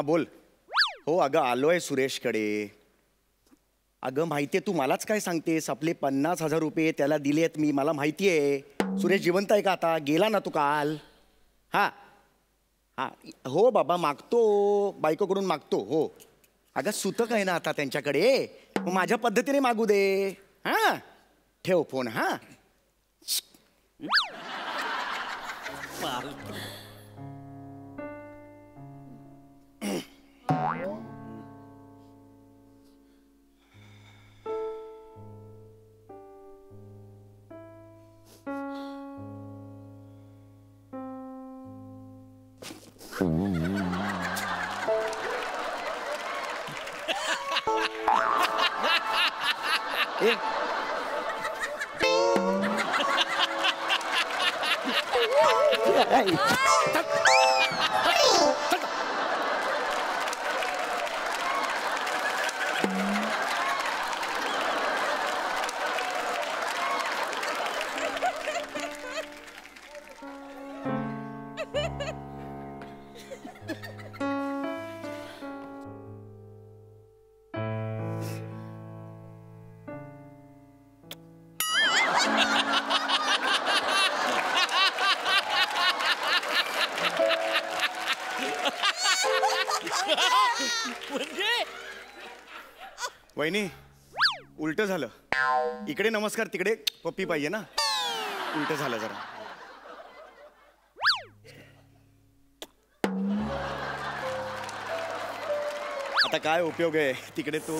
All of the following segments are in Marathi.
बोल. हो अगं आलोय सुरेशकडे. अगं माहितीये, तू मलाच काय सांगतेस? आपले 50,000 रुपये त्याला दिलेत मी, मला माहितीये. सुरेश जिवंत आहे का आता? गेला ना तू काल? हा हा हो बाबा, मागतो, बायकोकडून मागतो. हो अगं सुतक आहे ना आता त्यांच्याकडे, मग माझ्या पद्धतीने मागू दे. हा ठेव फोन. हा वहिनी, उलट झालं. इकडे नमस्कार, तिकडे पप्पी पाहिजे ना. उलट झालं जरा. आता काय उपयोग आहे तिकडे तू.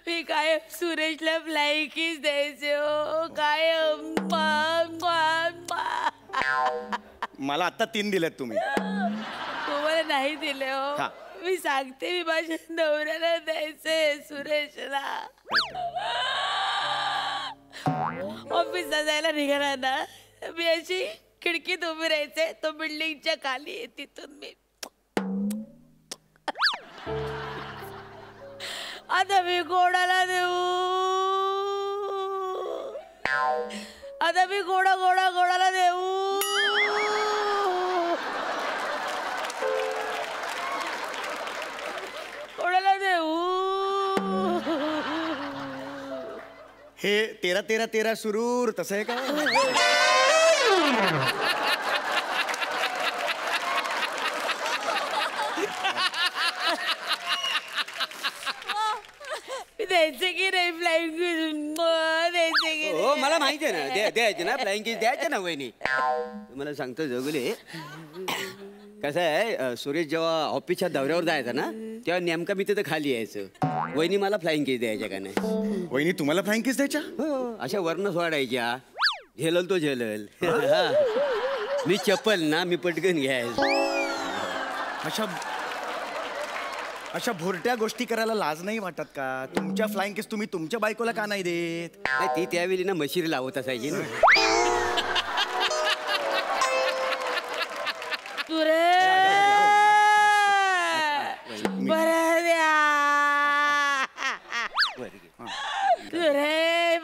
मी काय सुरेशला फ्लाइंग किस द्यायचे हो काय. मला आता 3 दिलेत तुम्ही. तुम्हाला नाही दिले हो. मी सांगते, मी माझ्या नवऱ्याला द्यायचंय सुरेशला. ऑफिसला जायला निघाला ना, मी अशी खिडकीत उभी राहायचे, तो बिल्डिंगच्या खाली आहे, तिथून मी आता मी कोणाला देऊ. आता मी कोणाला देऊ. कोणाला देऊ. हे 13-13-13 सुरूर तसं आहे का? द्यायचे की नाही फ्लाइंग किस? द्यायचे की? हो मला माहिती आहे ना, द्यायचे ना फ्लाइंग किस, द्यायचे ना वहिनी. तुम्हाला सांगतो जोगले, कसं आहे, सुरेश जेव्हा ऑफिसच्या दौऱ्यावर जायचा ना, तेव्हा नेमका मी तिथं खाली यायचं. वहिनी मला फ्लाइंग किस द्यायच्या का नाही? वहिनी तुम्हाला फ्लाइंग किस द्यायच्या? हो, अशा वर्ण सोडायच्या. झेलल तो झेलल. मी चप्पल ना, मी पटकन घ्यायचं. अशा भोरट्या गोष्टी करायला लाज नाही वाटत का? तुमच्या फ्लाइंग किस तुम्ही तुमच्या बायकोला का नाही देत? ती त्यावेळी ना मशिरी लावत असायची ना. बरं द्या.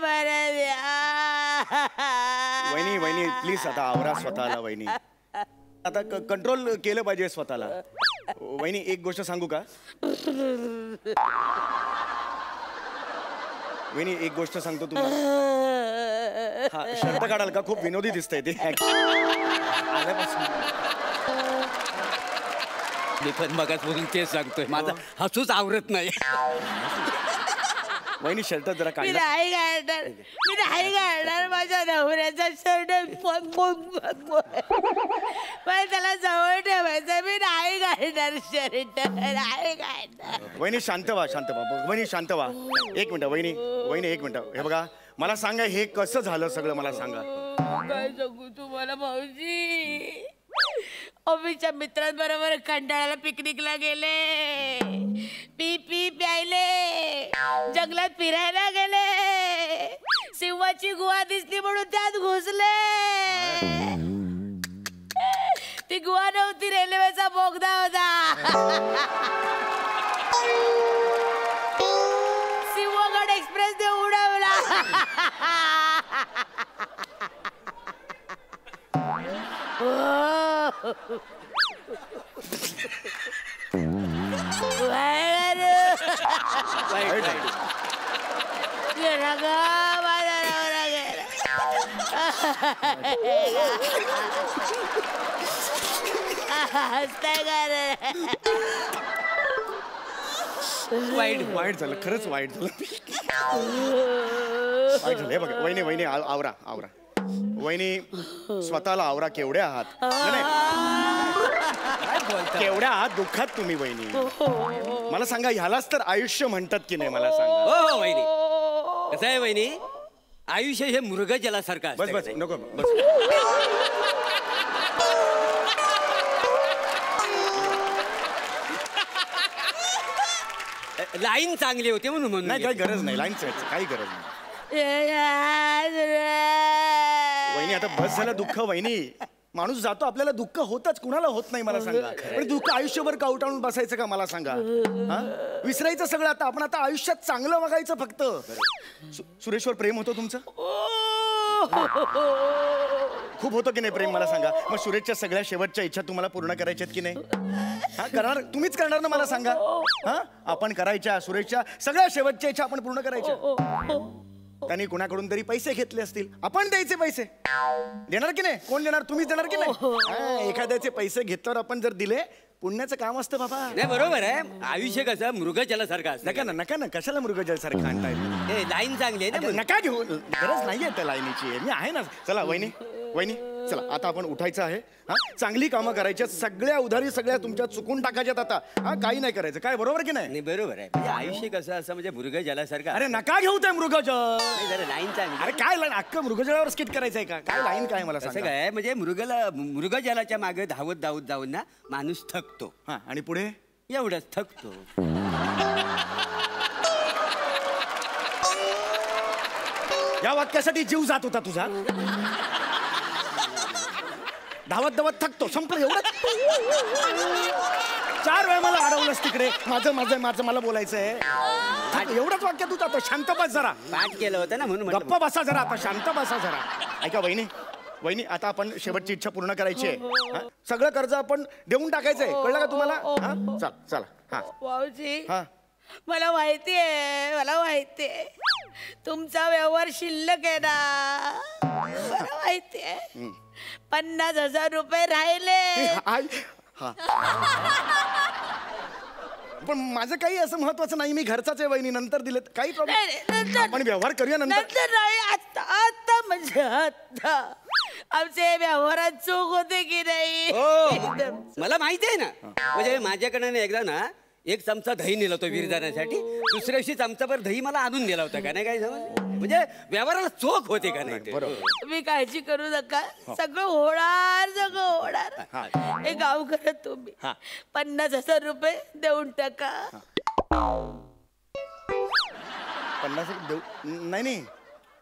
बरं द्या. वहिनी प्लीज आता आवरा स्वतःला. वहिनी आता कंट्रोल केलं पाहिजे स्वतःला. वहिनी एक गोष्ट सांगू का? वहिनी एक गोष्ट सांगतो तुम्हाला. हा शर्ट काढाल का? खूप विनोदी दिसतंय ते. मी पण मगाचपासून तेच सांगतोय, माझा हसूच आवरत नाही. वहिनी शर्ट जरा मी नाही काढणार माझ्या नवऱ्याचा शर्ट. पण त्याला जवळ ठेवायचं. मी नाही काढणार शर्ट. नाही काढणार. वहिनी शांत व्हा. वहिनी शांत व्हा. एक मिनिट वहिनी एक मिनिट. हे बघा, मला सांगा हे कसं झालं सगळं, मला सांगा. काय सांगू तुम्हाला भाऊजी. ऑफिसच्या मित्रांबरोबर खंडाळ्याला पिकनिकला गेले. पी प्यायले. जंगलात फिरायला गेले. सिंहाची गुहा दिसली म्हणून त्यात घुसले. ती गुहा नव्हती, रेल्वेचा बोगदा होता. सिंहगड एक्सप्रेस ने उडवला. वाईट. गेला ग माझा नवरा गेला. हसताय का रे? वाईट झालं, खरंच वाईट झालं. वाईट झालं. हे बघा वहिनी वहिनी आवरा आवरा. वहिनी स्वतःला आवरा. केवढे आहात? नाही, काय बोलता? केवढ्या आहात दुःखात तुम्ही वहिनी. मला सांगा, ह्यालाच तर आयुष्य म्हणतात की नाही? मला सांगा. हो वहिनी, कसं आहे वहिनी, आयुष्य हे मृगजलासारखं बस असतं. बस नको बस. लाईन चांगली होती म्हणून म्हणून नाही, काही गरज नाही लाईन चढायचं, काही गरज नाही. वहिनी आता बस झालं दुःख. वहिनी माणूस जातो, आपल्याला दुःख होतच, कुणाला होत नाही मला सांगा. पण दुःख आयुष्यभर कावटाळून बसायचं का मला सांगा? हा? विसरायचं सगळं. आता आपण आता आयुष्यात चांगलं बघायचं फक्त. सुरेशवर प्रेम होतं तुमचं? खूप होतं की नाही प्रेम मला सांगा? मग सुरेशच्या सगळ्या शेवटच्या इच्छा तुम्हाला पूर्ण करायच्यात की नाही? हा करणार, तुम्हीच करणार ना मला सांगा. हा आपण करायच्या सुरेशच्या सगळ्या शेवटच्या इच्छा आपण पूर्ण करायच्या. त्यांनी कुणाकडून तरी पैसे घेतले असतील, आपण द्यायचे पैसे. देणार की नाही? कोण देणार? तुम्हीच देणार की नाही? हा, एखाद्याचे पैसे घेतल्यावर आपण जर दिले, पुण्याचं काम असतं बाबा. नाही बरोबर आहे. आयुष्य कसं मृगजलासारखं असतं. नका ना नका ना, कशाला मृगजल सारखं आणताय? हे लाईन चांगली आहे ना. नका घेऊ, गरज नाहीये त्या लाईनीची. मी आहे ना. चला वहिनी वहिनी चला आता आपण उठायचं आहे. हा चांगली कामं करायची, सगळ्या उधारी सगळ्या तुमच्या चुकून टाकायच्यात आता. हा काही नाही करायचं. काय बरोबर की नाही? नाही बरोबर आहे. म्हणजे आयुष्य कसं असं म्हणजे मृगजलासारखं. अरे नका घेऊ ते मृगजल. नाही, जरा लाईन चांगली. अरे काय लाईन? अख्खं मृगजलावर स्किट करायचंय का? काय लाईन काय मला कसं सांगा? काय म्हणजे मृगजलाच्या मागे धावत धावत जाऊन ना माणूस थकतो. हा आणि पुढे एवढंच थकतो. या वाक्यासाठी जीव जात होता तुझा. धावत धावत थकतो, संपलं एवढं. 4 वेळा मला अडवलंस तिकडे. माझं माझं माझं मला बोलायचंय. एवढंच वाक्य तू जातो. शांत बस जरा. पाठ केलं होतं ना म्हणून म्हटलं. गप्पा बसा जरा आता. शांत बसा जरा. ऐका वहिनी वहिनी आता आपण शेवटची इच्छा पूर्ण करायची आहे. हा? सगळं कर्ज आपण देऊन टाकायचंय. कळलं का तुम्हाला? हा चला चला. हा भाऊजी हा मला माहितीये तुमचा व्यवहार शिल्लक आहे ना. मला माहितीये 50,000 रुपये राहिले. हा पण माझं काही असं महत्वाचं नाही. मी घरचाच आहे वहिनी. नंतर दिले काही प्रॉब्लेम. आपण व्यवहार करूया नंतर. नंतर नाही, आता म्हणजे आता. आमचे व्यवहारात चूक होते की नाही? हो मला माहिती आहे ना. म्हणजे माझ्याकडे एकदा ना 1 चमचा दही नेला होता वीर जाण्यासाठी. दुसऱ्या दिवशी चमचाभर दही मला आणून नेला होता. का नाही काय समज? म्हणजे व्यवहाराला चोख होते का नाही? बरोबर. तुम्ही काळजी करू नका. सगळं होणार. हे गाव करत तुम्ही 50,000 रुपये देऊन टाका. 50 देऊ? नाही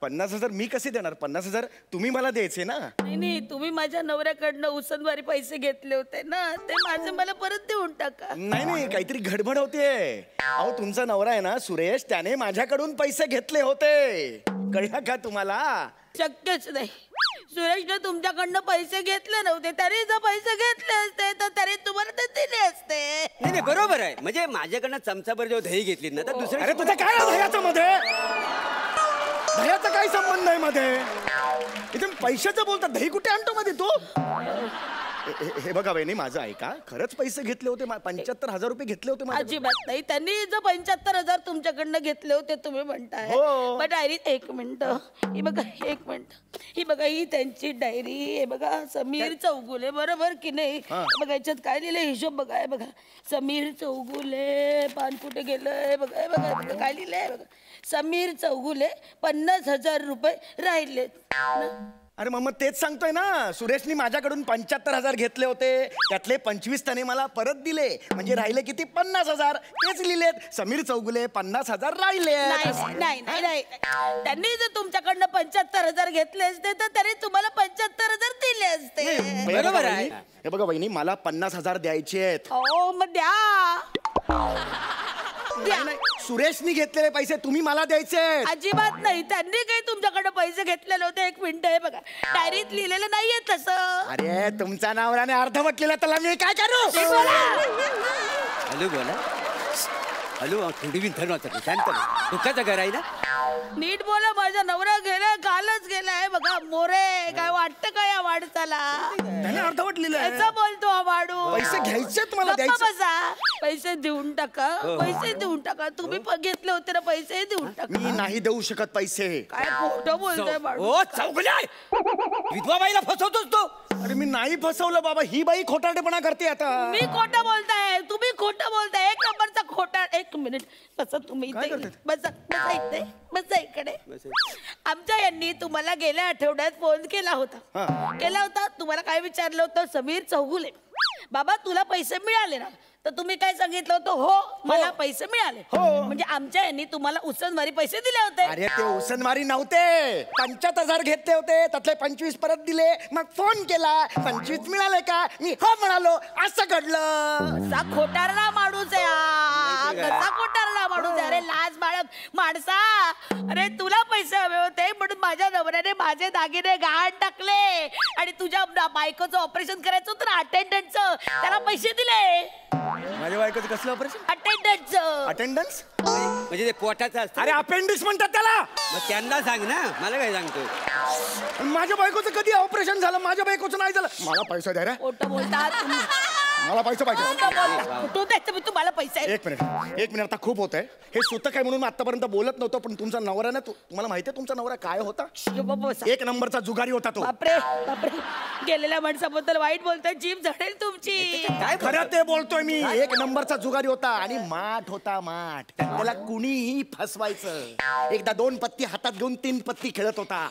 50,000 मी कसे देणार? 50,000 तुम्ही मला द्यायचे ना. नाही तुम्ही माझ्या नवऱ्याकडनं उसनवारी पैसे घेतले होते ना, ते माझे मला परत देऊन टाका. नाही काहीतरी गडबड होते. अहो तुमचा नवरा आहे ना सुरेश, त्याने माझ्याकडून पैसे घेतले होते. कळलं का तुम्हाला? शक्यच नाही. सुरेशने तुमच्याकडनं पैसे घेतले नव्हते. तरी जर पैसे घेतले असते तर तरी तुम्हाला ते दिले असते. नाही बरोबर आहे. म्हणजे माझ्याकडनं चमचाभर जेव्हा दही घेतली ना तर दुसऱ्या. अरे तुझं काय दह्याचं मध्ये? दह्याचा काय संबंध आहे मध्ये? इथे पैशाचं बोलतात, दही कुठे आणतो मध्ये तू? हे बघा वहिनी माझं ऐका. खरंच पैसे घेतले होते. 75,000 रुपये घेतले होते माझ्या. अजिबात नाही. त्यांनी जर 75,000 तुमच्याकडनं घेतले होते तुम्ही म्हणताय. हो. पण डायरी 1 मिनिट. ही बघा 1 मिनिट. ही बघा ही त्यांची डायरी. हे बघा समीर चौगुले बरोबर की नाही? बघा याच्यात काय लिहिलंय हिशोब बघा. हे बघा समीर चौगुले पान कुठे गेलंय बघा. हे बघा बघा काय लिहिलंय बघा. समीर चौगुले 50,000 रुपये राहिलेत. अरे मग तेच सांगतोय ना. सुरेशनी माझ्याकडून 75,000 घेतले होते. त्यातले 25 त्याने मला परत दिले. म्हणजे राहिले किती? 50,000. तेच लिहिलेत. समीर चौगुले 50,000 राहिले. नाही त्यांनी जर तुमच्याकडनं 75,000 घेतले असते तर तरी तुम्हाला 75,000 दिले असते. बरोबर आहे. हे बघा वहिनी मला 50,000 द्यायचे आहेत. हो मग द्या. नाही, सुरेशनी घेतलेले पैसे तुम्ही मला द्यायचे. अजिबात नाही, त्यांनी काही तुमच्याकडे पैसे घेतलेले होते. एक मिनिट आहे बघा, डायरीत लिहिलेलं नाहीये तसं. अरे तुमचा नवऱ्याने अर्धवटलेला, त्याला मी काय करू? हॅलो बोला. हॅलो थोडी विंथन वाटत शांत दुःखाचं घर आहे ना. नीट बोला, माझा नवरा गेलाय, कालच गेलाय बघा. मोरे काय वाटतं का या माणसाला? त्याने अर्धवटलेलं आहे. त्याचा बोलतो हा माणूस. पैसे घ्यायचेत मला, गप्पा द्यायचे. बसा. पैसे देऊन टाका, पैसे देऊन टाका. तुम्ही घेतले होते ना पैसे, देऊन टाका. मी नाही देऊ शकत पैसे. काय खोटं बोलतोय माणूस. ओ चौगल्या विधवा बाईला फसवतोस तो. अरे मी नाही फसवलं बाबा, ही बाई खोटारडेपणा करते आता. मी खोटं बोलताय, तुम्ही खोटं बोलताय. एक नंबरचा खोटा. एक मिनिट बसा तुम्ही काय इथे. करताय? बसा बसा इथे, बसा इकडे. आमच्या यांनी तुम्हाला गेल्या आठवड्यात फोन केला होता. केला होता, तुम्हाला काय विचारलं होतं? समीर चौगुले बाबा तुला पैसे मिळाले ना? तर तुम्ही काय सांगितलं होतं? हो मला पैसे मिळाले. हो. म्हणजे आमच्या यांनी तुम्हाला उसनवारी पैसे दिले होते. अरे ते उसनवारी नव्हते, 75,000 घेतले होते, त्यातले 25 परत दिले. मग फोन केला, 25 मिळाले का? मी हो म्हणालो, असं घडलं. कसा खोटारडा माणूस आहे हा. कसा खोटारडा माणूस आहे. अरे लाज बाळग माणसा. अरे तुला पैसे हवे होते म्हणून माझ्या नवऱ्याने माझे दागिने गहाण टाकले आणि तुझ्या बायकोचं ऑपरेशन करायचं होतं ना, अटेंडंटचं, त्याला पैसे दिले. माझ्या बायकोचं कसलं ऑपरेशन? अटेंडंटचं. अटेंडन्स म्हणजे ते पोटाचं असतं. अरे अपेंडिक्स म्हणतात त्याला. मग त्यांना सांग ना, मला काय सांगतो? माझ्या बायकोचं कधी ऑपरेशन झालं? माझ्या बायकोचं नाही झालं. मला पैसा द्या रे. खोटं बोलतात तुम्ही. मला पैसे पाहिजे. खोटं बोलता. कुठून द्यायचं मी तुम्हाला पैसे? एक मिनिट आता खूप होत आहे. हे सुतक आहे म्हणून मी आतापर्यंत बोलत नव्हतो, पण तुमचा नवरा ना, तुम्हाला माहिती आहे तुमचा नवरा काय होता? बसा. एक नंबरचा जुगारी होता तो. बापरे बापरे, गेलेल्या माणसाबद्दल वाईट बोलताय, जीभ झडेल तुमची. काय खरं ते बोलतोय मी. एक नंबरचा जुगारी होता आणि माठ होता माठ. त्याला कुणीही फसवायचं. एकदा 2 पत्ती हातात घेऊन 3 पत्ती खेळत होता.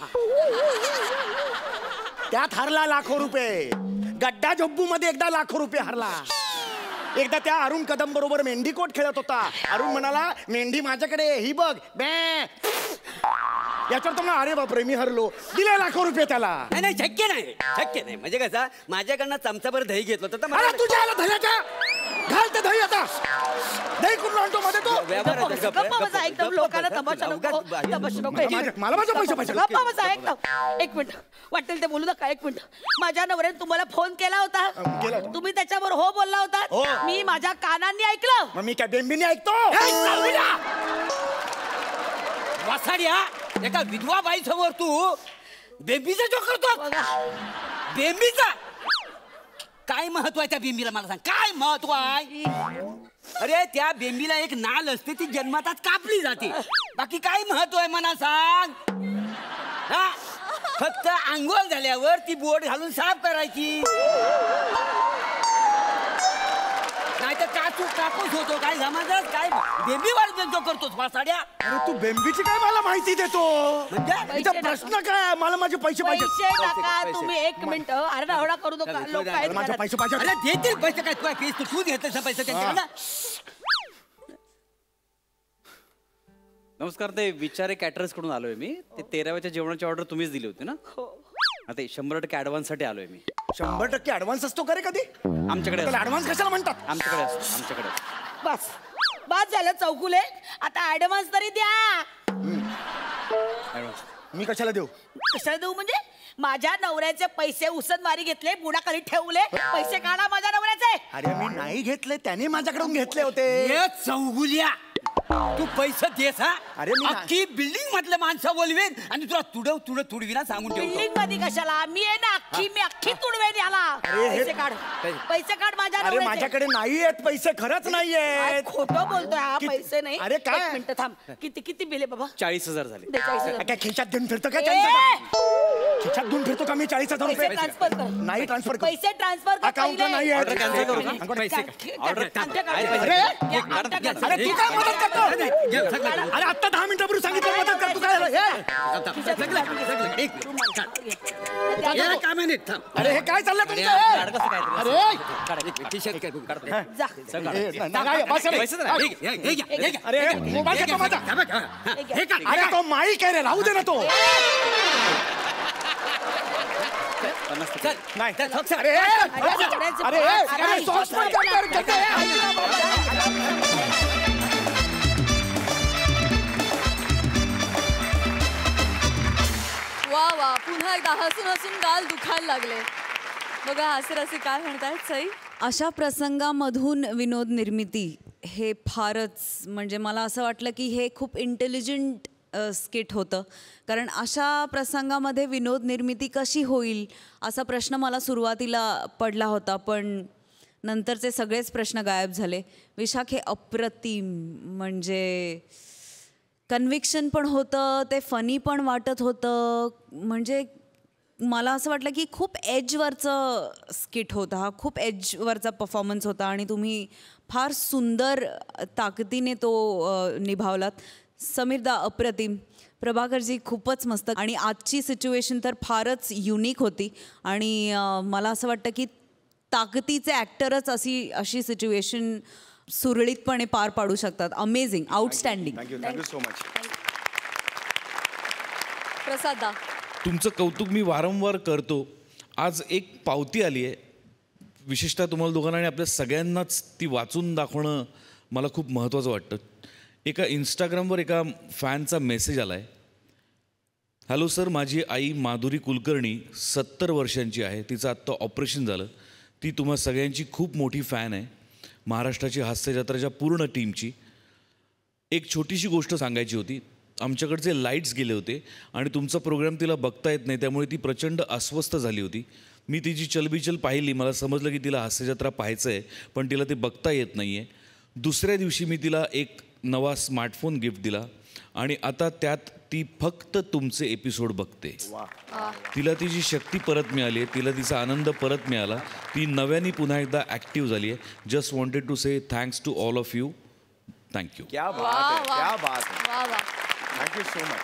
त्यात हरला लाखो रुपये. गड्डा जब्बू मध्ये एकदा लाखो रुपये हरला. एकदा त्या अरुण कदम बरोबर मेंढीकोट खेळत होता. अरुण म्हणाला, मेंढी माझ्याकडे, ही बघ बॅ. याच्यावर तुम्हाला, अरे बापरे मी हरलो. दिले लाखो रुपये त्याला. नाही नाही शक्य नाही, शक्य नाही. म्हणजे कसं माझ्याकडनं चमचाभर दही घेतलं होतं तर अरे मला तुझ्या आला दह्याच्या. घाल ते दही आता. दही कुठून आणतो मध्ये तो? गप्पा बसा एकदम. लोकांना तमाशा नको, तमाशा नको. मला माझे पैसे पाहिजे. गप्पा बसा एकदम. एक मिनिट वाटेल ते बोलू नका. एक मिनिट. माझ्या नवऱ्याने तुम्हाला फोन केला होता. केला होता. तुम्ही त्याच्यावर हो बोलला होता. हो. मी माझ्या कानांनी ऐकलं. मग मी काय बेंबीने ऐकतो? वासाड्या एका विधवा बाई समोर तू बेंबीचा जो करतो. बघा बेंबीचा काय महत्व आहे त्या बेंबीला? मला सांग काय महत्व आहे? अरे त्या बेंबीला एक नाल असते, ती जन्मातच कापली जाते. बाकी काय महत्व आहे मला सांग? हा फक्त आंघोळ झाल्यावर ती बोट घालून साफ करायची. नाही तर कापूस होतो. काय समाजात काय बेंबी वाढ करतोस वासाड्या? अरे तू बेंबीची काय मला माहिती देतो? म्हणजे इथं प्रश्न काय? मला माझे पैसे पाहिजे. पैसे टाका तुम्ही. एक मिनिट आरडाओरडा करू नका. लोक आहेत माझे घरात. पैसे पाहिजे. अरे देतील पैसे काय? तुला फीस तू घेतलं पैसे त्यांच्याकडनं? नमस्कार, ते विचारे कॅटरर्स कडून आलोय मी. ते 13व्याच्या जेवणाची ऑर्डर तुम्हीच दिली होती ना? ते 100% ऍडव्हान्स साठी आलोय मी. 100% ऍडव्हान्स असतो का रे कधी? आमच्याकडे असतो. ऍडव्हान्स कशाला म्हणतात? आमच्याकडे असतो. आमच्याकडे बस बस झालं चौकुले. आता ऍडव्हान्स तरी द्या. ऍडव्हान्स मी कशाला देऊ? कशाला देऊ म्हणजे? माझ्या नवऱ्याचे पैसे उसनवारी घेतले, बुडाखाली ठेवले. पैसे काढा माझ्या नवऱ्याचे. अरे मी नाही घेतले, त्याने माझ्याकडून घेतले होते. ये चौगुल्या तू पैसे देस हा? अरे मी अख्खी बिल्डिंग मधले माणसं बोलवेन आणि तुला तुडविना सांगून ठेवतो. बिल्डिंग मध्ये कशाला? मी आहे ना मी अख्खी तुडवेन याला. अरे हे- पैसे काढ. पैसे काढ माझ्या अरे नवऱ्याचे. माझ्याकडे नाही आहेत पैसे, खरंच नाही काय आहेत. खोटं बोलतोय हा. किती- पैसे नाही. अरे काय? एक मिनिट थांब. किती बिल आहे बाबा? 40,000 झाले. 42,000. काय खिशात घेऊन फिरतो का? ए! 40,000 खिशात घेऊन फिरतो का मी? 40,000 पैसे रुपये ट्रान्सफर कर. नाही ट्रान्सफर कर. पैसे ट्रान्सफर कर. अकाउंटला पहिले. नाही आहे. Order cancel करू का? Order अरे तू काय मदत करतो? अरे आता 10 मिनिटापूर्वी सांगितलं मदत कर. तू काय झालं? अरे हे काय चाललंय तुमचं? अरे जा. नाही, बस रे. अरे मोबाईल घेतो माझा. अरे तो माईक आहे रे, राहू दे ना तो. नाही अरे अरे अरे सॉस पण करतो. हसून हसून गाल दुखायला लागले. बघा हास्यरसिक काय म्हणतायत सई. अशा प्रसंगामधून विनोद निर्मिती हे फारच म्हणजे मला असं वाटलं की हे खूप इंटेलिजंट स्किट होतं. कारण अशा प्रसंगामध्ये विनोद निर्मिती कशी होईल असा प्रश्न मला सुरुवातीला पडला होता, पण नंतरचे सगळेच प्रश्न गायब झाले. विशाख हे अप्रतिम म्हणजे कन्व्हिक्शन पण होतं, ते फनी पण वाटत होतं. म्हणजे मला असं वाटलं की खूप एजवरचं स्किट होता हा, खूप एजवरचा परफॉर्मन्स होता आणि तुम्ही फार सुंदर ताकदीने तो निभावलात. समीरदा अप्रतिम, प्रभाकरजी खूपच मस्त आणि आजची सिच्युएशन तर फारच युनिक होती आणि मला असं वाटतं की ताकदीचे ॲक्टरच अशी सिच्युएशन सुरळीतपणे पार पाडू शकतात. Amazing, outstanding. Thank you so much. प्रसाददा. तुमचं कौतुक मी वारंवार करतो. आज एक पावती आली आहे, विशेषतः तुम्हाला दोघांना आणि आपल्या सगळ्यांनाच ती वाचून दाखवणं मला खूप महत्त्वाचं वाटतं. एका इंस्टाग्रामवर एका फॅनचा मेसेज आला आहे. हॅलो सर, माझी आई माधुरी कुलकर्णी 70 वर्षांची आहे. तिचं आत्ता ऑपरेशन झालं. ती तुम्हा सगळ्यांची खूप मोठी फॅन आहे, महाराष्ट्राची हास्यजत्राच्या पूर्ण टीमची. एक छोटीशी गोष्ट सांगायची होती. आमच्याकडचे लाईट्स गेले होते आणि तुमचा प्रोग्राम तिला बघता येत नाही, त्यामुळे ती प्रचंड अस्वस्थ झाली होती. मी तिची चलबिचल पाहिली, मला समजलं की तिला हास्यजत्रा पाहायचं आहे, पण तिला ते बघता येत नाही आहे. दुसऱ्या दिवशी मी तिला एक नवा स्मार्टफोन गिफ्ट दिला आणि आता त्यात ती फक्त तुमचे एपिसोड बघते. तिला तिची शक्ती परत मिळाली आहे, तिला तिचा आनंद परत मिळाला. ती नव्याने पुन्हा एकदा ॲक्टिव्ह झाली आहे. Just wanted to say thanks to all of you. Thank you. क्या बात आहे, क्या बात आहे. वा वा. Thank you so much.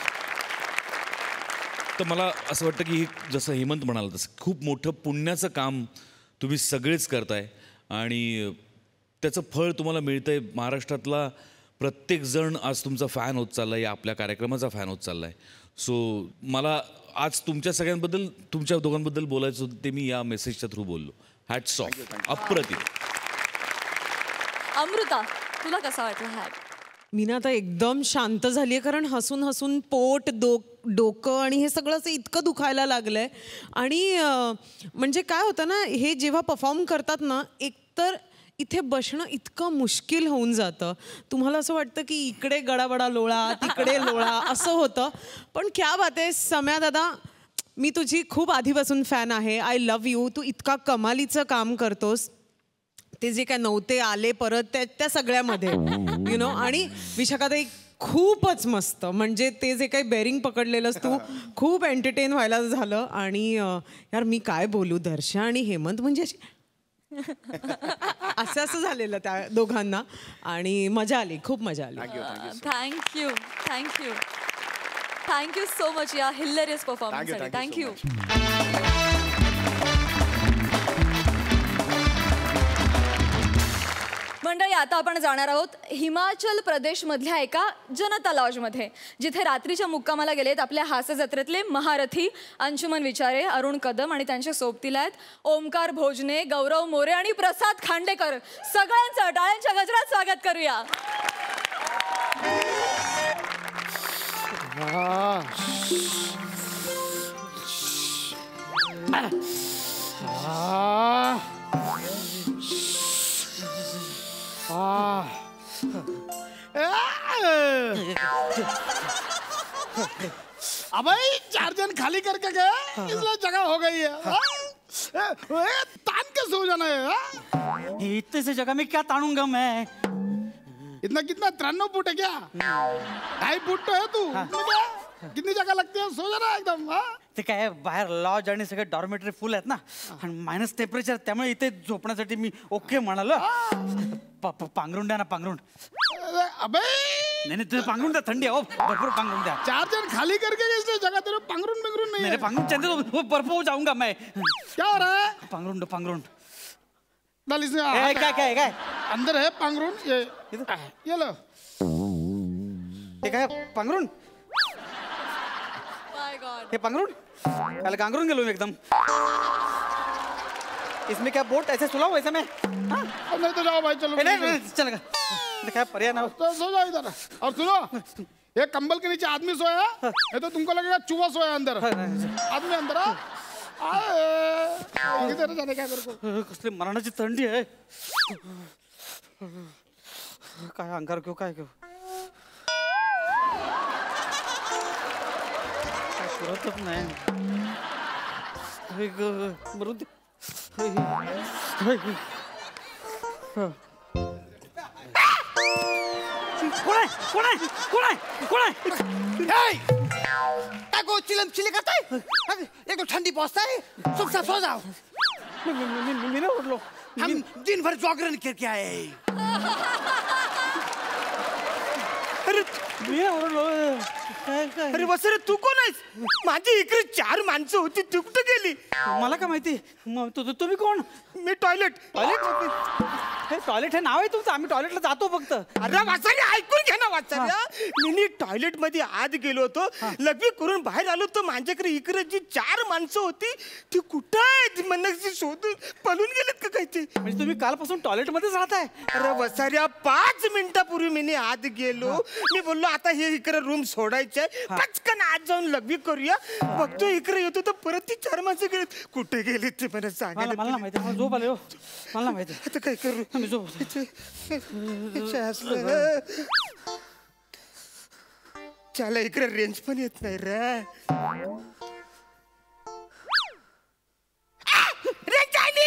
तर मला असं वाटतं की जसं हेमंत म्हणाला तसं खूप मोठं पुण्याचं काम तुम्ही सगळेच करताय आणि त्याचं फळ तुम्हाला मिळतं आहे. महाराष्ट्रातला प्रत्येकजण आज तुमचा फॅन होत चालला आहे, या आपल्या कार्यक्रमाचा फॅन होत चालला आहे. सो मला आज तुमच्या सगळ्यांबद्दल, तुमच्या दोघांबद्दल बोलायचं होतं, ते मी या मेसेजच्या थ्रू बोललो. Hats off. अप्रतिम. अमृता, तुला कसा वाटला हा? मी ना आता एकदम शांत झाली आहे, कारण हसून हसून पोट डोकं आणि हे सगळं असं इतकं दुखायला लागलं आहे. आणि म्हणजे काय होतं ना, हे जेव्हा परफॉर्म करतात ना, एकतर इथे बसणं इतकं मुश्किल होऊन जातं. तुम्हाला असं वाटतं की इकडे गडाबडा लोळा, तिकडे लोळा असं होतं. पण क्या बात आहे सम्या दादा, मी तुझी खूप आधीपासून फॅन आहे. I love you. तू इतका कमालीचं काम करतोस. ते जे काय नव्हते आले परत त्या सगळ्यामध्ये यु नो. आणि विशाखाताई खूपच मस्त, म्हणजे ते जे काही बेरिंग पकडलेलंस तू, खूप एंटरटेन व्हायला झालं. आणि यार मी काय बोलू, दर्शा आणि हेमंत म्हणजे असं झालेलं त्या दोघांना आणि मजा आली, खूप मजा आली. Thank you thank you thank you so much या हिलेरियस परफॉर्मन्ससाठी. थँक्यू. मंडळी, आता आपण जाणार आहोत हिमाचल प्रदेशमधल्या एका जनता लॉजमध्ये, जिथे रात्रीच्या मुक्कामाला गेलेत आपल्या हास्य जत्रेतले महारथी अंशुमन विचारे, अरुण कदम आणि त्यांच्या सोबतीला आहेत ओमकार भोजने, गौरव मोरे आणि प्रसाद खांडेकर. सगळ्यांचं टाळ्यांच्या गजरात स्वागत करूया. अब 4 जन खाली करके गए, इसलिए जगह हो गई है. तान के सो जाना है. इतने से जगह में क्या तानूंगा मैं? इतना कितना 93 फुट है क्या? 2.5 फुट तो है तू. कितनी जगह लगती है, सो जाना एकदम. ते काय बाहेर लॉज आणि सगळे डॉर्मेटरी फुल आहेत ना, आणि मायनस टेम्परेचर, त्यामुळे इथे झोपण्यासाठी मी ओके म्हणालो. पांघरुण द्या ना, पांघरुण. अबे नाही तुझे पांघरुण द्या, थंडी आहे भरपूर. पांघरुण द्या. 4 जन खाली करके गए, इसलिए जगह तेरे पांघरुण बिंगरुण नहीं है. पांघरुण चाहिए, बर्फ हो जाऊंगा मैं. क्या हो रहा है? पांघरुण पांघरुण डाल इसमें. काय अंदर है पांघरुण, ये लो. ते काय पांघरुण, हे पांघरुण काल गांगरून गेलो मी एकदम. इसमें क्या बोट ऐसे सुलाओ वैसे में? नहीं तो जाओ भाई, चलो. नहीं चलेगा, क्या पर्याय ना. तो सो जाओ इधर. और सुनो, ये कंबल के नीचे आदमी सोया, नहीं तो तुमको लगेगा चूहा सोया अंदर. आदमी अंदर. इधर जाने क्या मेरे को कसली मरणाची थंडी आहे. काय अंगार घेऊ काय घेऊ काय सुरतच नाही. मरू दे. कोण आहे कोण आहे कोण आहे कोण आहे. काय गो चिलम चिले करताय एक तो ठंडी पहुंचता है चुपचाप सो जाओ. मी नाही उठलो. हम दिन भर जागरण करके आए. अरे मी नाही उठलो. अरे वसरे तू कोण आहेस. माझी इकडे 4 माणसं होती तू कुठं गेली. मला काय माहिती. तुम्ही कोण. मी टॉयलेट. टॉयलेट हे नाव आहे तुमचं. आम्ही टॉयलेटला जातो फक्त. अरे वाचारी ऐकून घ्या ना वाचारी. मी टॉयलेट मध्ये आत गेलो होतो. लग्न करून बाहेर आलो तर माझ्याकडे इकडे जी 4 माणसं होती ती कुठं आहेत मनसी शोधून पळून गेलेत का काय ते. म्हणजे तुम्ही कालपासून टॉयलेट मध्येच राहताय. अरे वसाऱ्या 5 मिनिटापूर्वी मी आत गेलो. मी बोललो आता हे इकडे रूम सोडायचंय पटकन आज जाऊन लग्न करूया. बघतो इकडे येतो तर परत ती 4 माणसं गेलीत. कुठे गेलीत ते मला सांगायला. मला माहिती. मला झोप आली हो. मला माहिती. आता काय करू. मी झोप. त्याला इकडे रेंज पण येत नाही रे. रेंज आली.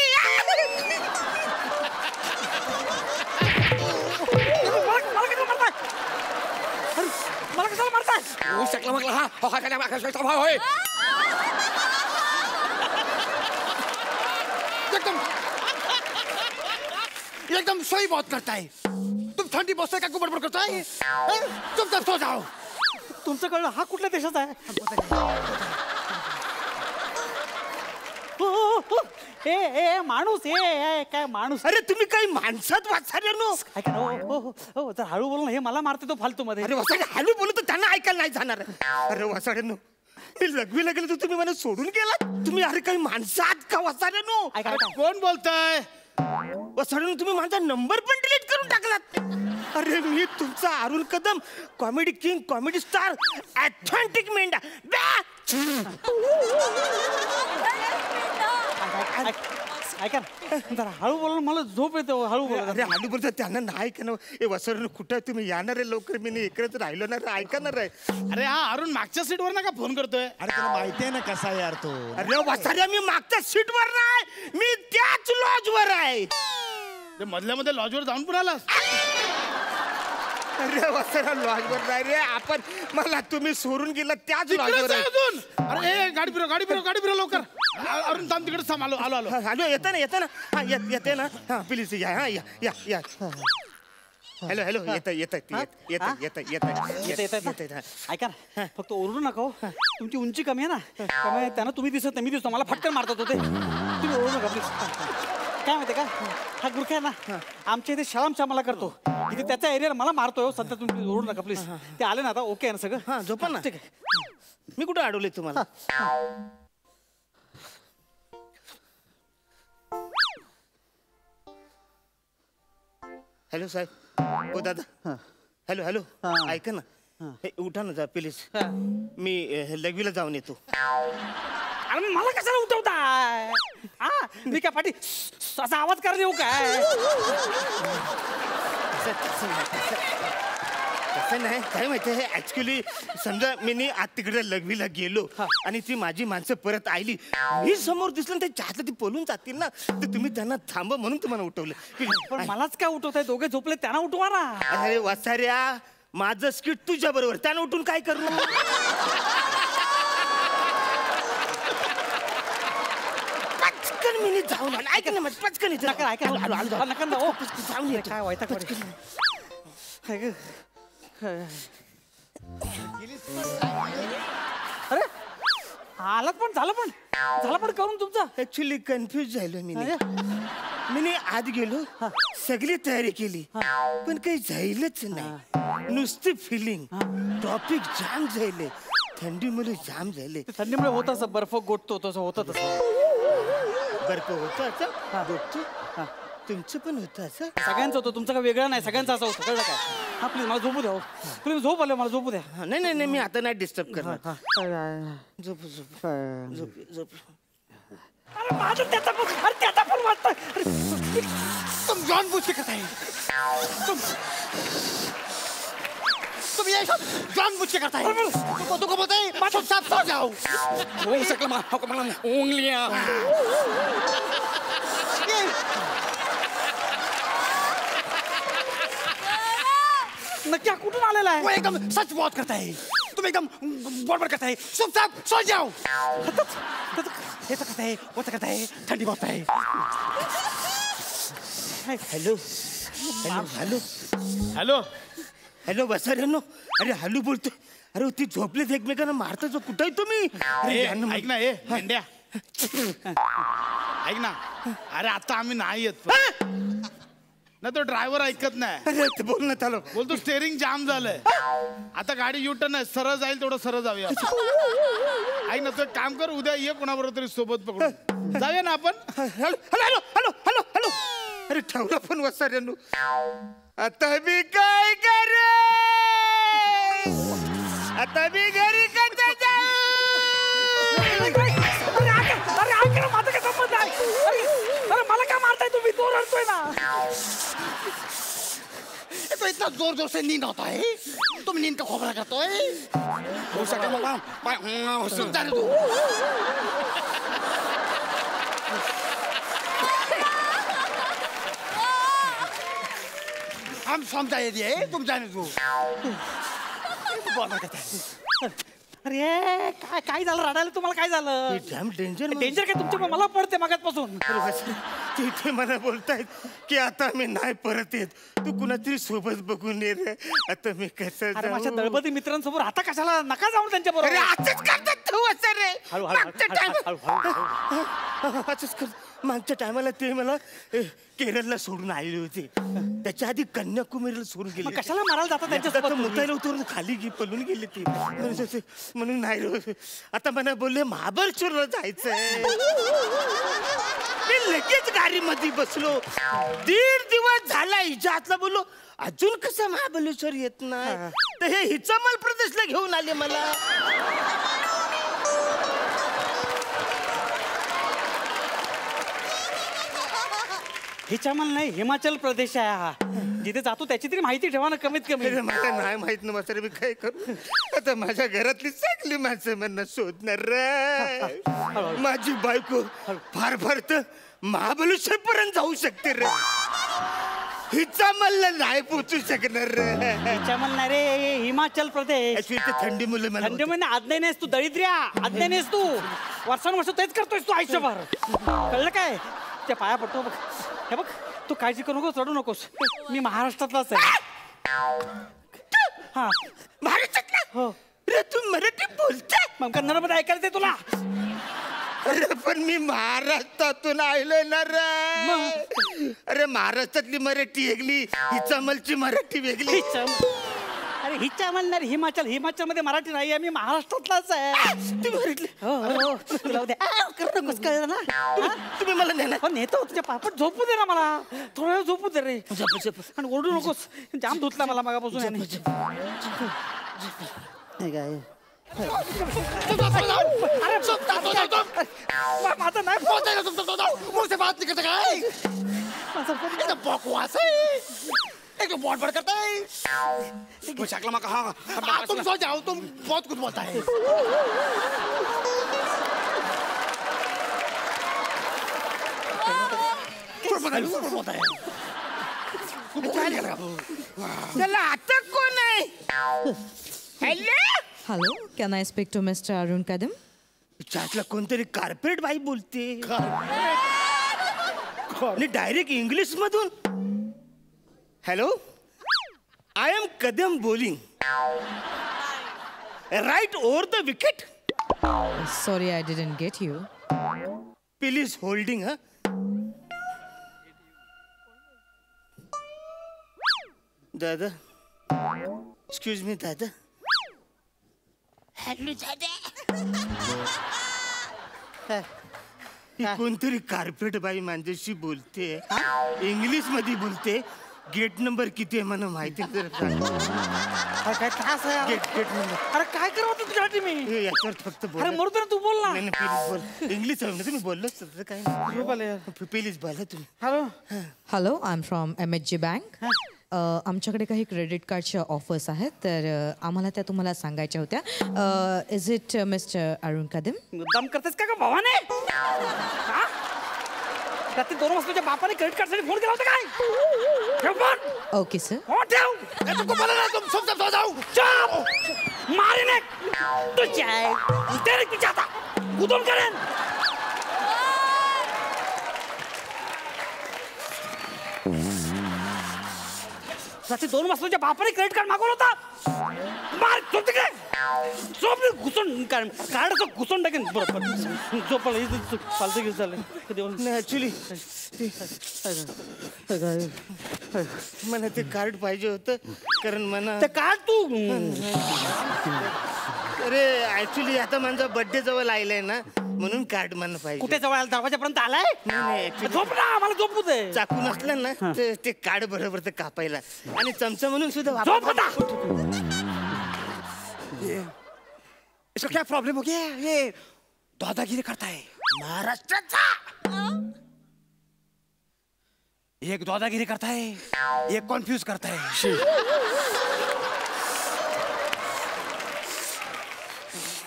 मला कशाला मारताय. शकला मग हा होय. एकदम सही बात करता है. तुम ठंडी बसते का बडबड करता है. चुपचाप सो जाओ. तुमचं कळलं. हा कुठल्या देशाचा आहे. ए माणूस. काय माणूस. अरे तुम्ही काही माणसात वाचारे नो. ऐका हो जर हळू बोल ना. हे मला मारते तो फालतू मध्ये. अरे वसाडे हळू बोलू तर त्यांना ऐकायला नाही जाणार. अरे वसाडे नो मी लग्वीला गेलो तर तुम्ही मला सोडून गेला. तुम्ही अरे काही माणसात का वसाडे नो. कोण बोलताय. वसाडे तुम्ही माझा नंबर पण डिलीट करून टाकलात. अरे मी तुमचा Arun Kadam comedy king comedy star authentic मेंढा. ऐका जरा हळू बोल. मला झोप येते. हळू बोल. अरे हळू बोलतो त्यांना नाही का ना. हे वसरण कुठं आहे तुम्ही येणार आहे लवकर. मी इकडेच राहिलो ना ऐकणार आहे. अरे हा अरुण मागच्या सीटवर ना का फोन करतोय. अरे तुला माहिती आहे ना कसा आहे यार तो. अरे वसाऱ्या मी मागच्या सीटवर नाही. मी त्याच लॉजवर आहे. मधल्या मध्ये लॉजवर जाऊन पण आलास. अरे वसाऱ्या लॉजवर नाही रे आपण. मला तुम्ही सोडून गेला त्याच लॉजवर आहे. अजून. अरे गाडी फिरव लवकर. अरुण थांब तिकडे थांब. आलो येतं ना. हा येते ना. हा प्लीज या. हा या. हॅलो येत. ऐका ना फक्त ओरडू नका हो. तुमची उंची कमी आहे ना. त्यामुळे त्यांना तुम्ही दिसत नाही. मी दिसतो. मला फटकन मारतात होते. तुम्ही ओरडू नका प्लीज. काय माहिती का हा गुरखा आहे ना आमच्या इथे शाळामशामाला करतो. इथे त्याच्या एरियावर मला मारतोय. सध्या तुम्ही ओरडू नका प्लीज. ते आले ना आता. ओके आहे ना सगळं. हा झोपा ना. ठीक आहे. मी कुठं अडवले तुम्हाला. हॅलो साहेब. हो दादा. हॅलो ऐका ना. हे उठा ना जा प्लीज. मी लघवीला जाऊन येतो. अरे मला कशाला उठवताय. मी काय पाठी असा आवाज करायला येऊ काय. तसं नाही काय माहिती आहे ऍक्च्युली समजा मी आज तिकडे लघवीला गेलो आणि ती माझी माणसं परत आली. मी समोर दिसलं ते चाहतलं ती पळून जातील ना. तर तुम्ही त्यांना थांबा म्हणून तुम्हाला उठवलं. पण मलाच काय उठवताय. दोघे झोपले त्यांना उठवा ना. अरे वासाऱ्या माझं स्किट तुझ्या बरोबर. त्यानं उठून काय करणार. पटकन मी जाऊन आलो. ऐक ना पटकन जाऊन येतो. काय व्हायचं अरे आलात पण झालं पण करून तुमचं. ऍक्च्युली कन्फ्युज झालो मी आत गेलो. सगळी तयारी केली पण काही जाईलच नाही. नुसती फिलिंग. टॉपिक जाम झाले. थंडीमुळे जाम झाले. थंडीमुळे होत असं बर्फ गोठतो तसं होतं तसं. बर्फ होतं असं गोठतो. तुमचं पण होतं असं. सगळ्यांचं होतं. तुमचं काय वेगळं नाही. सगळ्यांचं असं होतं. कळलं काय. हा प्लीज मला झोपू द्या. प्लीज झोप आलं मला झोपू द्या. नाही मी आता नाही डिस्टर्ब करणार. झोप. अरे माझं त्याचा पण, अरे त्याचा पण वाटतं. तुम जॉन बुश करता है तुम ये सब जॉन बुश करता है तुमको बोलते हैं चुपचाप सो जाओ. हो सकला उंगलियां. नक्की कुठून आलेला आहे? वो एकदम सच बहुत करता है तुम एकदम बड़बड़ करता है चुपचाप सो जाओ. ये तो करता है वो तो करता है ठंडी बहुत है. Hello hello hello hello hello बसाऱ्यांनो. अरे हॅलो बोलतो. अरे ती झोपलेत एकमेकांना मारता जो कुठं आहे तुम्ही? ऐक ना ए मेंढ्या ऐक ना. अरे आता आम्ही नाही येत ना. तो ड्रायव्हर ऐकत नाही. अरे ते बोल ना चालव. बोलतो स्टेअरिंग जाम झालंय. आता गाडी युटर्न आहे. सरळ जाईल तेवढं सरळ जाऊया. ऐक ना तू एक काम कर उद्या ये कोणाबरोबर तरी सोबत पकडून जाऊया ना आपण. Hello hello hello hello hello. अरे ठेवला पण वसाऱ्यांनो. आता मी काय करे आता मी घरी कसं जाऊ. अरे ऐक ना माझं काय संबंध आहे? अरे मला काय मारताय तुम्ही? तो रडतोय ना. तो इतना जोर जोर से नींद आता है तुम नींद का खोबरा करते हो सके सुनता तू. हम समझाए दिए तुम जाने दो. बहुत करता है. अरे काय काय झालं? रडायला तुम्हाला काय झालं? डेंजर डेंजर काय तुमच्या मला पडते मागातपासून. तिथे मला बोलतायत की आता मी नाही परत येत. तू कुणातरी सोबत बघून ये रे. आता मी कसं अरे माझ्या दळपती मित्रांसमोर आता कशाला? नका जाऊ त्यांच्या बरोबर. असंच करतात तू असं रे. असंच कर. मागच्या टायमाला ते मला केरळला सोडून आलेले होते. त्याच्या आधी कन्याकुमारीला सोडून गेले. कशाला मारायला जातात त्यांच्या? मुतायला उतरून खाली पळून गेले ते. म्हणून नाही रे. आता मला बोलले महाबळेश्वरला जायचंय. मी लगेच गाडीमध्ये बसलो. 1.5 दिवस झाला हिच्या हातला. बोललो अजून कसं महाबळेश्वर येत नाही. तर हे हिचामल प्रदेशला घेऊन आले मला. हिच्यामल नाही हिमाचल प्रदेश आहे हा. जिथे जातो त्याची तरी माहिती ठेवा ना कमीत कमी. मला नाही माहित ना म्हातारे. मी काय करू आता? माझ्या घरातली सगळी माणसं मला शोधणार रे. माझी बायको फार फार तर महाबळेश्वर पर्यंत जाऊ शकते रे. हिचा मला नाही पोचू शकणार रे. हिच्यामल नाही रे हिमाचल प्रदेश. थंडी मुलं मला थंडी म्हणजे आज्ञा नाहीस तू दरिद्र्या. आज्ञा नाहीस तू. वर्षानुवर्ष तेच करतोयस तू आयुष्यभर. कळलं काय? त्या पाया पडतो बघ. हे बघ तू काळजी करू नकोस. रडू नकोस. मी महाराष्ट्रातलाच आहे. हा महाराष्ट्रातला? हो. रे तू मराठी बोलते? मग कन्नडमध्ये ऐकायला ते तुला? अरे पण मी महाराष्ट्रातून आलोय ना रे. अरे महाराष्ट्रातली मराठी वेगळी हिचामलची मराठी वेगळी. अरे हिच्यामल नाही हिमाचल. हिमाचल मध्ये मराठी नाही आहे. मी महाराष्ट्रातलाच आहे. तुम्ही म्हटले हो तुला उद्या करू नकोस. कळलं ना? तुम्ही मला नेणार? नेतो तुझ्या पापट. झोपू दे ना मला. थोडा वेळ झोपू दे रे. आणि ओरडू नकोस. जाम धुतला मला मागापासून. माझं नाही पोहोचायला मुझसे बात नहीं करता काय? एकदम बकवास है. एकदम बहुत बड़ करता है. शक्ल में कहा तुम सो जाओ. तुम बहुत कुछ बोलता है. बोलता है. त्याला आता कोण आहे? Hello Hello, can I speak to Mr. Arun Kadam? त्यातला कोणतरी कार्पेट बाई बोलते. डायरेक्ट इंग्लिश मधून. Hello I am Kadam bowling right over the wicket. Sorry, I didn't get you. Please holding. हा दादा एक्सक्यूज मी दादा. हॅलो दादा. कोणतरी कार्पेट बाई माझ्याशी बोलते. इंग्लिश मध्ये बोलते. गेट नंबर किती आहे मला माहिती काय त्रास आहे गेट नंबर. अरे काय करावं तुझ्यासाठी मी याच्यावर फक्त बोल. अरे मरू दे ना, तू बोल ना. नाही प्लीज बोल. इंग्लिश आहे ना तुम्ही बोललोच तर काय नाही. प्लीज बोला तुम्ही. Hello hello I am from MHG bank. आमच्याकडे काही क्रेडिट कार्डच्या ऑफर्स आहेत तर आम्हाला त्या तुम्हाला सांगायच्या होत्या. Is it mister Arun Kadam? मुद्दाम करतेस का भावाने? रात्री 2 वाजता तुझ्या बापाने क्रेडिट कार्डसाठी फोन केला होता काय? ठेव फोन. Okay sir. फोन ठेव. तुमको बोला ना तुम सब सो जाओ. चुप. मारेने तुझ्या तेरे की जाता कुदून करेन. रात्री 2 वाजता तुझ्या बापाने क्रेडिट कार्ड मागवलं होता. मार झोप तिकडे. झोप घुसून कार्ड घुसून टाकेन. बरोबर झोप फालतू घेऊन चाललंय. ऍक्च्युली मला ते कार्ड पाहिजे होतं कारण मला ते कार्ड तू अरे ऍक्च्युली आता माझा बर्थडे जवळ आलाय ना म्हणून कार्ड मला पाहिजे. कुठे जवळ दरवाजापर्यंत आलाय? नाही झोप ना मला झोपू दे. चाकू नसलं ना तर ते कार्ड बरोबर ते कापायला आणि चमचा म्हणून सुद्धा झोप होता. इसका क्या प्रॉब्लम हो गया? ये दादागिरी करता है महाराष्ट्राचा. एक दादागिरी करता है, एक कॉन्फ्यूज करता है.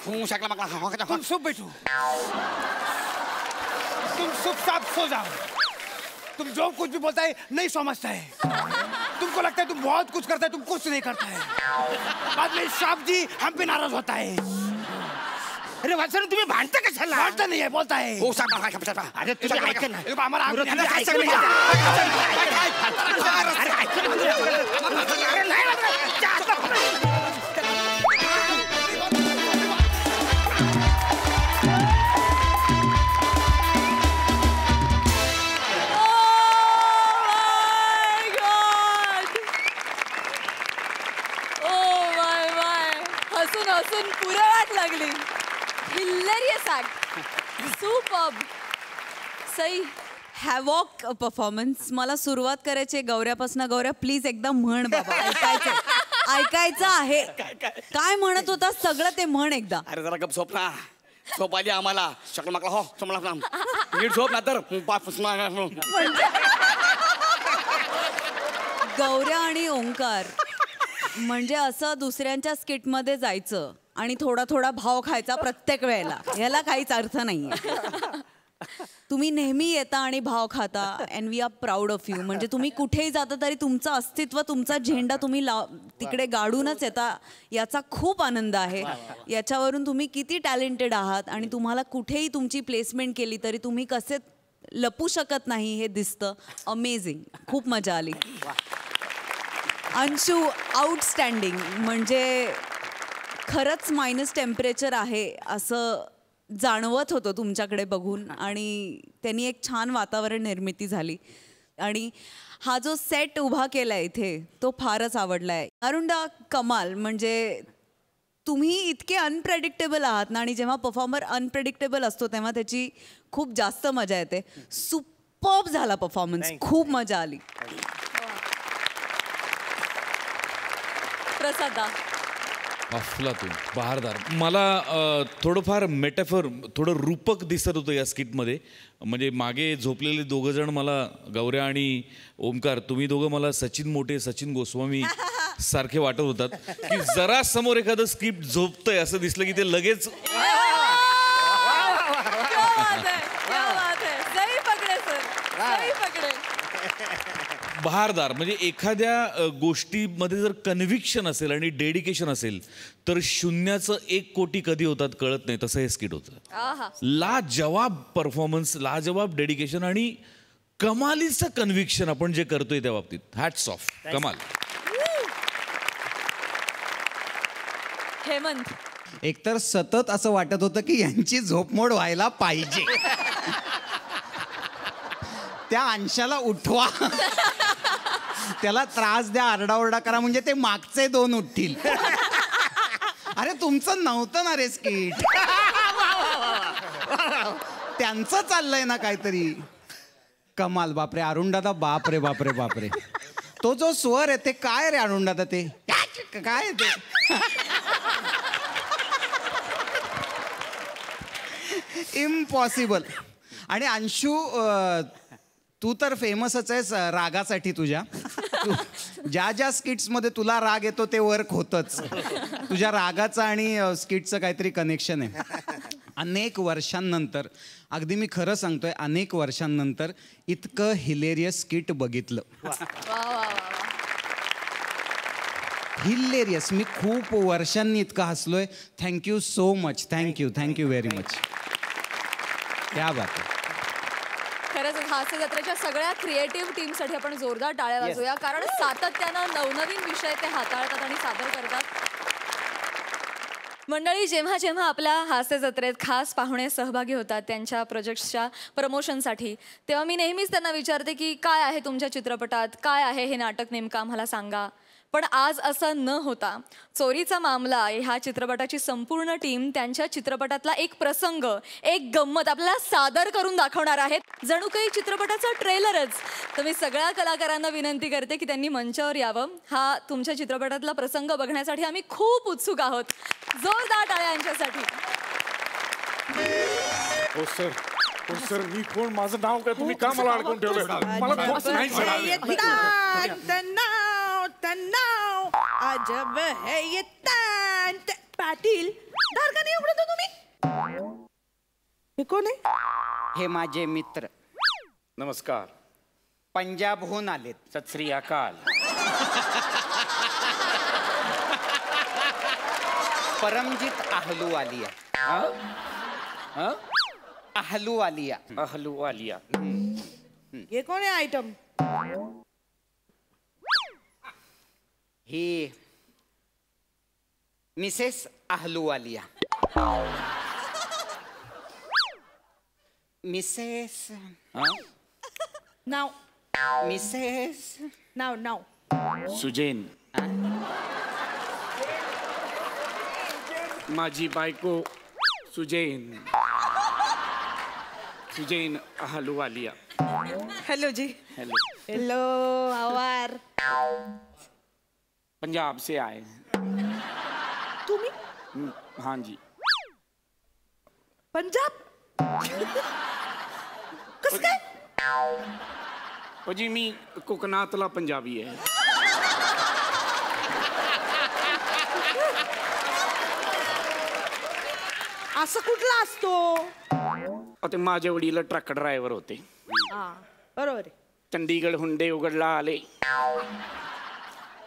तुम चुप बैठो. तुम चुपचाप सो जाओ. तुम जो कुछ भी बोलता है नहीं समझता है. तुमको लगता है तुम बहुत कुछ करता है, तुम कुछ नहीं करता है. बाद में साहब जी हम पे नाराज होता है. अरे वाचन तुम्ही भांडता कशाला? भांडता नहीं है, बोलता है. अरे तुम्ही ऐका ना. हमारा हसून हसून पुरवाट लागली. Hilarious act. Superb. Sai. Havoc performance. मला सुरुवात करायची आहे गौऱ्यापासून. गौऱ्या प्लीज एकदा म्हण बाबा. ऐकायचं आहे. काय म्हणत होता सगळं ते म्हण एकदा. अरे जरा गप झोप ना. झोप आली आम्हाला. शकल माकला हो समला नीट झोप ना तर गौऱ्या आणि ओंकार म्हणजे असं दुसऱ्यांच्या स्किटमध्ये जायचं आणि थोडा थोडा भाव खायचा प्रत्येक वेळेला. याला काहीच अर्थ नाहीये. तुम्ही नेहमी येता आणि भाव खाता and we are proud of you. म्हणजे तुम्ही कुठेही जाता तरी तुमचं अस्तित्व, तुमचा झेंडा तुम्ही तिकडे गाडूनच येता. याचा खूप आनंद आहे. याच्यावरून तुम्ही किती टॅलेंटेड आहात आणि तुम्हाला कुठेही तुमची प्लेसमेंट केली तरी तुम्ही कसे लपू शकत नाही हे दिसतं. अमेझिंग. खूप मजा आली. अंशू आउटस्टँडिंग. म्हणजे खरंच मायनस टेम्परेचर आहे असं जाणवत होतं तुमच्याकडे बघून आणि त्यांनी एक छान वातावरण निर्मिती झाली. आणि हा जो सेट उभा केला आहे इथे तो फारच आवडला आहे. अरुणदा कमाल. म्हणजे तुम्ही इतके अनप्रेडिक्टेबल आहात ना आणि जेव्हा परफॉर्मर अनप्रेडिक्टेबल असतो तेव्हा त्याची खूप जास्त मजा येते. सुपर्ब झाला परफॉर्मन्स. खूप मजा आली. प्रसादा. अफलातून बहारदार. मला थोडंफार मेटाफर, थोडं रूपक दिसत होतं या स्किटमध्ये. म्हणजे मागे झोपलेले दोघं जण मला, गौऱ्या आणि ओमकार, तुम्ही दोघं मला सचिन मोठे, सचिन गोस्वामी सारखे वाटत होतात की जरा समोर एखादं स्क्रिप्ट झोपतंय असं दिसलं की ते लगेच बहारदार. म्हणजे एखाद्या गोष्टीमध्ये जर कन्व्हिक्शन असेल आणि डेडिकेशन असेल तर शून्याचं 1 कोटी कधी होतात कळत नाही. तसं हे स्किट होतं. लाजवाब परफॉर्मन्स, लाजवाब डेडिकेशन आणि कमालीचं कन्व्हिक्शन आपण जे करतोय त्या बाबतीत. Hats off. कमाल. हेमंत. एकतर सतत असं वाटत होतं की यांची झोपमोड व्हायला पाहिजे. त्या अंशाला उठवा, त्याला त्रास द्या, आरडाओरडा करा म्हणजे ते मागचे 2 उठतील. अरे तुमचं नव्हतं ना रे स्किट, त्यांचं चाललंय ना काहीतरी. कमाल. बापरे अरुण दादा. बापरे बापरे बापरे. तो जो स्वर आहे ते काय रे आणून दादा ते काय ते इम्पॉसिबल. आणि अंशू तू तर फेमसच आहेस रागासाठी तुझ्या. ज्या ज्या स्किट्समध्ये तुला राग येतो ते वर्क होतच. तुझ्या रागाचं आणि स्किटचं काहीतरी कनेक्शन आहे. अनेक वर्षांनंतर, अगदी मी खरं सांगतोय, अनेक वर्षांनंतर इतकं हिलेरियस स्किट बघितलं. हिलेरियस. मी खूप वर्षांनी इतकं हसलोय. Thank you so much. Thank you very much. क्या बात आहे. खरंच हास्य जत्रेच्या सगळ्या क्रिएटिव्ह टीमसाठी आपण जोरदार टाळ्या वाजवूया, कारण सातत्यानं नवनवीन विषय ते हाताळतात आणि सादर करतात. मंडळी, जेव्हा जेव्हा आपल्या हास्य जत्रेत खास पाहुणे सहभागी होतात त्यांच्या प्रोजेक्ट्सच्या प्रमोशनसाठी, तेव्हा मी नेहमीच त्यांना विचारते की काय आहे तुमच्या चित्रपटात, काय आहे हे नाटक नेमकं आम्हाला सांगा. पण आज असं न होता चोरीचा मामला ह्या चित्रपटाची संपूर्ण टीम त्यांच्या चित्रपटातला एक प्रसंग, एक गंमत आपल्याला सादर करून दाखवणार आहेत. जणू काही चित्रपटाचा ट्रेलरच. तर मी सगळ्या कलाकारांना विनंती करते की त्यांनी मंचावर यावं. हा तुमच्या चित्रपटातला प्रसंग बघण्यासाठी आम्ही खूप उत्सुक आहोत. जोरदार टाळ्या यांच्यासाठी. हो सर मी कोण, माझं नाव काय, तुम्ही का मला अडकून ठेवलं? मला बॉस नाही तन्नाव अजब है ये पाटील, दार का नाही उघडतो तुम्ही? हे कोण आहे? हे माझे मित्र. नमस्कार. पंजाबहून आलेत. सत श्री अकाल. परमजीत अहलूवालिया. अहलूवालिया. अहलूवालिया. हे कोण आहे आयटम? ही मिसेस अहलूवालिया. मिसेस नाव. मिसेस नाव. सुजैन. माझी बायको सुजैन अहलूवालिया. हेलो जी. हेलो आवार. पंजाब से आए. तुम्ही? हाँ जी. पंजाब? कस काय? जी मी कोकणातला पंजाबी आहे. असं कुठला असतो? ते माझे वडील ट्रक ड्रायव्हर होते. बरोबर आहे. चंडीगड हुंडे उघडला आले.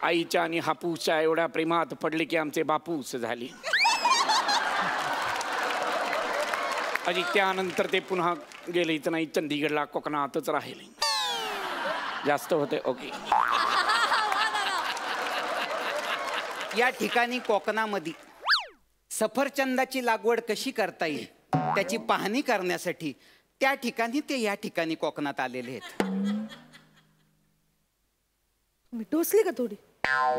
आईच्या आणि हापूसच्या एवढ्या प्रेमात पडले की आमचे बापूस झाले. आणि त्यानंतर ते पुन्हा गेले इथं नाही, चंदीगडला कोकणातच राहिले. जास्त होते. ओके. या ठिकाणी कोकणामध्ये सफरचंदाची लागवड कशी करता येईल त्याची पाहणी करण्यासाठी त्या ठिकाणी ते या ठिकाणी कोकणात आलेले आहेत. मी टोचली का थोडी?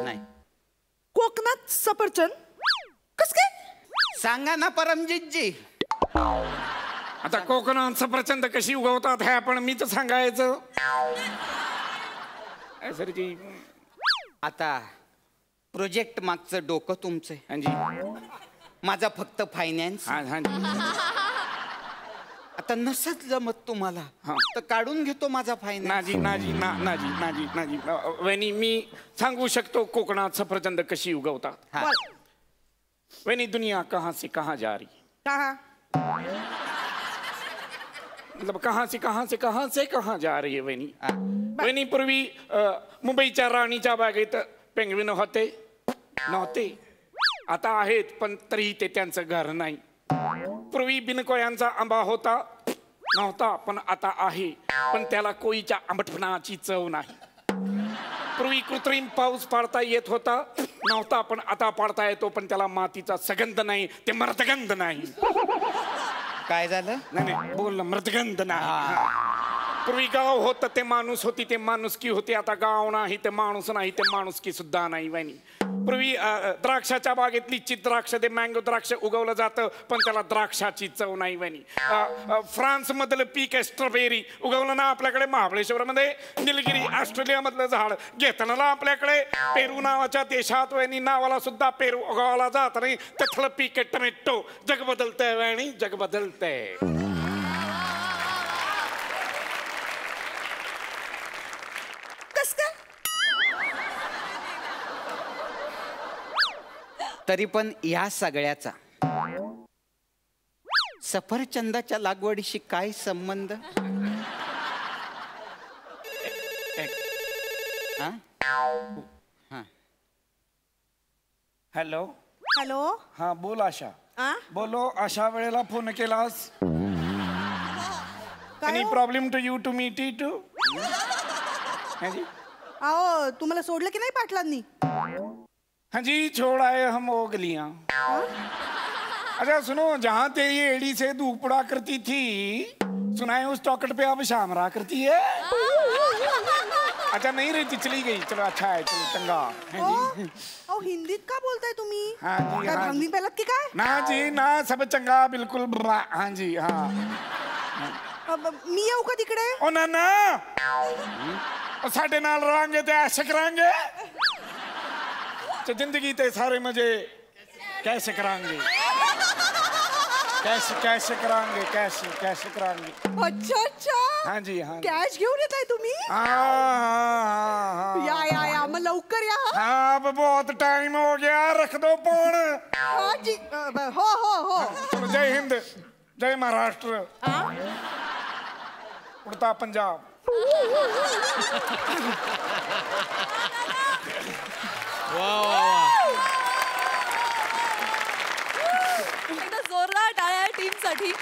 नाही. कोकणात सफरचंद कस काय? सांगा ना परमजीतजी. आता कोकणात सफरचंद कशी उगवतात हे आपण मीच सांगायचं. सरजी आता प्रोजेक्ट मागचं डोकं तुमचं. हांजी. माझा फक्त फायनान्स. आता नसत जमत तुम्हाला तर काढून घेतो माझा फायनान्स. नाजी वहिनी मी सांगू शकतो कोकणात सफरचंद कशी उगवतात. वहिनी दुनिया कहाँ से कहाँ जा रही? कहाँ? मतलब कहाँ से कहाँ जा रही है वहिनी? वहिनी पूर्वी मुंबईच्या राणीच्या बागेत पेंग्विन होते नव्हते? आता आहेत पण तरीही ते त्यांचं घर नाही. पूर्वी बिनकोयांचा आंबा होता नव्हता पण आता आहे, पण त्याला कोईच्या आंबटपणाची चव नाही. पूर्वी कृत्रिम पाऊस पाडता येत होता नव्हता पण आता पाडता येतो, पण त्याला मातीचा सगंध नाही, ते मर्दगंध नाही. काय झालं? नाही बोल, मर्दगंध नाही. पूर्वी गाव होतं ते माणूस होती, ते माणुसकी होती. आता गाव नाही ते माणूस नाही, ते माणुसकी सुद्धा नाही वहिनी. पूर्वी द्राक्षाच्या बागेतली द्राक्ष, ते मँगो द्राक्ष उगवलं जातं, पण त्याला द्राक्षाची चव नाही वहिनी. फ्रान्स मधलं पीक आहे स्ट्रॉबेरी, उगवलं ना आपल्याकडे महाबळेश्वरमध्ये. निलगिरी ऑस्ट्रेलियामधलं झाड घेताना आपल्याकडे. पेरू नावाच्या देशात वहिनी नावाला सुद्धा पेरू उगवला जात नाही. त्यातलं पीक आहे टोमॅटो. जग बदलतंय वहिनी, जग बदलतंय. कस काय? तरी पण या सगळ्याचा सफरचंदाच्या लागवडीशी काय संबंध? Hello hello. हा बोल आशा. बोलो, अशा वेळेला फोन केलास? Any problem to you to meet it? आओ तुम्हाला सोडलं की नाही पाटलांनी? हाँ जी, छोड़ा है हम हो गलियां. अच्छा सुनो, जहाँ ते ये एड़ी से धूपड़ा करती थी, सुना है उस चौकट पे अब शामरा करती है. अच्छा नहीं रहती, चली गई. चलो अच्छा है, चलो चंगा. अहो हिंदीत का बोलताय तुम्ही? हाँ जी, काय हाँ भांगणी पेलात की काय? ना जी ना, सब चंगा बिल्कुल. हाँ जी हाँ. मी येऊ का तिकडे? ओ ना ना, साडे नाल रहांगे ते ऐसे करांगे. जिंदगी ते सारे मजे कैसे करांगे, कैसे कैसे करांगे, कैसे कैसे करांगे. अच्छा अच्छा. हाँ जी हाँ. कॅश घेऊन येताय तुम्ही? हाँ. या मग लवकर या. हाँ अब बहुत टाइम हो गया, रख दो फोन. हाँ जी. हो हो हो. चलो, जय हिंद, जय महाराष्ट्र, उड़ता पंजाब. एकदा जोरदार टाळ्या टीमसाठी.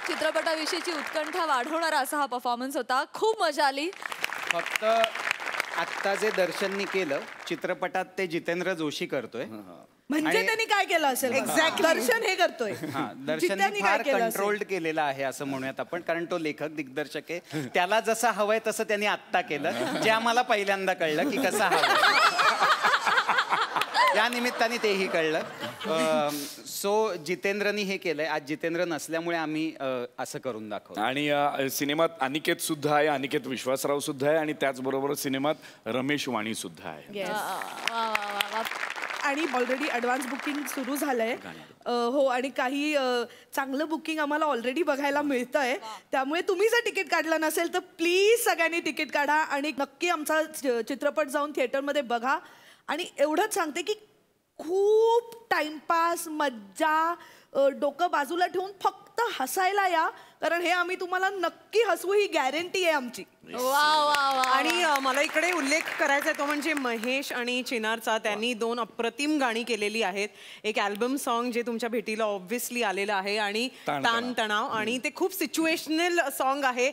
चित्रपटाविषयीची उत्कंठा वाढवणारा असा हा परफॉर्मन्स होता. खूप मजा आली. फक्त आत्ता जे दर्शननी केलं चित्रपटात ते जितेंद्र जोशी करतोय. म्हणजे त्यांनी काय केलं असेल? एक्झॅक्ट दर्शन हे करतोय. दर्शननी फार कंट्रोल्ड केलेलं आहे असं म्हणूयात आपण, कारण तो लेखक दिग्दर्शक आहे. त्याला जसं हवंय तसं त्यांनी आत्ता केलं, जे आम्हाला पहिल्यांदा कळलं की कसं हवं. या निमित्ताने तेही कळलं. सो जितेंद्रनी हे केलंय. आज जितेंद्र नसल्यामुळे आम्ही असं करून दाखवलं. आणि सिनेमात अनिकेत सुद्धा आहे, अनिकेत विश्वासराव सुद्धा आहे, आणि त्याचबरोबर सिनेमात रमेश वाणी सुद्धा आहे. आणि ऑलरेडी ॲडव्हान्स बुकिंग सुरू झालंय. हो, आणि काही चांगलं बुकिंग आम्हाला ऑलरेडी बघायला मिळतंय. त्यामुळे तुम्ही जर तिकीट काढलं नसेल तर प्लीज सगळ्यांनी तिकीट काढा आणि नक्की आमचा चित्रपट जाऊन थिएटरमध्ये बघा. आणि एवढंच सांगते की खूप टाइमपास, मज्जा, डोकं बाजूला ठेवून फक्त हसायला या, कारण हे आम्ही तुम्हाला नक्की हसवू, ही गॅरंटी आहे आमची. आणि मला इकडे उल्लेख करायचा आहे तो म्हणजे महेश आणि चिनारचा. त्यांनी 2 अप्रतिम गाणी केलेली आहेत. एक अल्बम सॉन्ग जे तुमच्या भेटीला ऑब्व्हियसली आलेलं आहे, आणि ताणतणाव. आणि ते खूप सिच्युएशनल सॉन्ग आहे.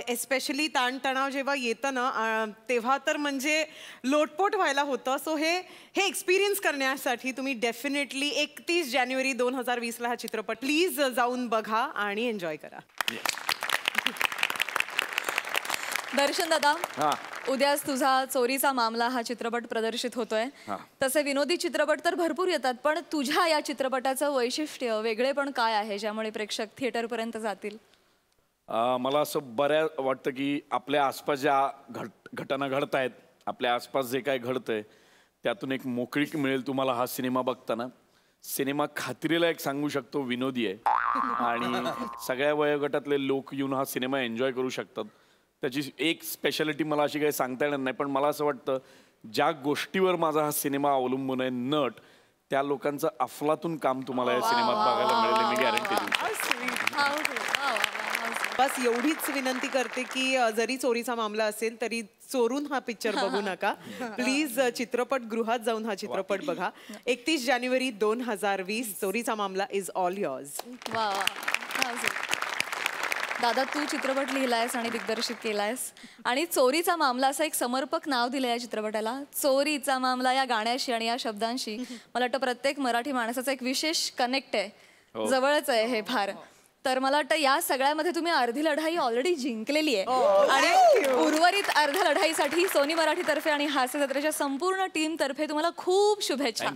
एस्पेशली ताणतणाव जेव्हा येतं ना तेव्हा तर म्हणजे लोटपोट व्हायला होतं. सो हे एक्सपिरियन्स करण्यासाठी तुम्ही डेफिनेटली 31 जानेवारी 2020ला हा चित्रपट प्लीज जाऊन बघा आणि एन्जॉय करा. दर्शन दादा, उद्याच तुझा चोरीचा मामला हा चित्रपट प्रदर्शित होतोय. तसे विनोदी चित्रपट तर भरपूर येतात, पण तुझ्या या चित्रपटाचं वैशिष्ट्य, वेगळेपण काय आहे ज्यामुळे प्रेक्षक थिएटर पर्यंत जातील? मला असं बऱ्याच वाटतं की आपल्या आसपास ज्या घटना घडत आहेत, आपल्या आसपास जे काय घडतंय त्यातून एक मोकळीक मिळेल तुम्हाला हा सिनेमा बघताना. सिनेमा खात्रीला एक सांगू शकतो विनोदी आहे, आणि सगळ्या वयोगटातले लोक येऊन हा सिनेमा एन्जॉय करू शकतात. त्याची एक स्पेशालिटी मला अशी काही सांगता येणार नाही, पण मला असं वाटतं ज्या गोष्टीवर माझा हा सिनेमा अवलंबून आहे, नट, त्या लोकांचं अफलातून काम तुम्हाला या सिनेमात बघायला मिळेल, मी गॅरंटी देऊ. बस एवढीच विनंती करते की जरी चोरीचा मामला असेल तरी चोरून हा पिक्चर बघू नका. प्लीज चित्रपटगृहात जाऊन हा चित्रपट बघा. 31 जानेवारी 2020 चोरीचा मामला इज ऑल युअर्स. दादा, तू चित्रपट लिहिलायस आणि दिग्दर्शित केलायस, आणि चोरीचा मामला असं एक समर्पक नाव दिलं या चित्रपटाला. चोरीचा मामला या गाण्याशी आणि या शब्दांशी मला वाटतं प्रत्येक मराठी माणसाचा एक विशेष कनेक्ट आहे, जवळच आहे हे फार. तर मला वाटतं या सगळ्यामध्ये तुम्ही अर्धी लढाई ऑलरेडी जिंकलेली आहे आणि उर्वरित अर्ध्या लढाईसाठी सोनी मराठीतर्फे आणि हास्य जत्रेच्या संपूर्ण टीम तर्फे तुम्हाला खूप शुभेच्छा.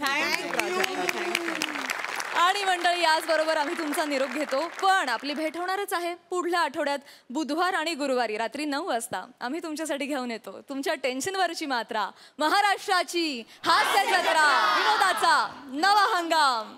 आणि मंडळी याचबरोबर आम्ही तुमचा निरोप घेतो, पण आपली भेट होणारच आहे पुढल्या आठवड्यात बुधवार आणि गुरुवारी रात्री 9 वाजता. आम्ही तुमच्यासाठी घेऊन येतो तुमच्या टेन्शनवरची मात्रा, महाराष्ट्राची हास्य जत्रा, विनोदाचा नवा हंगाम.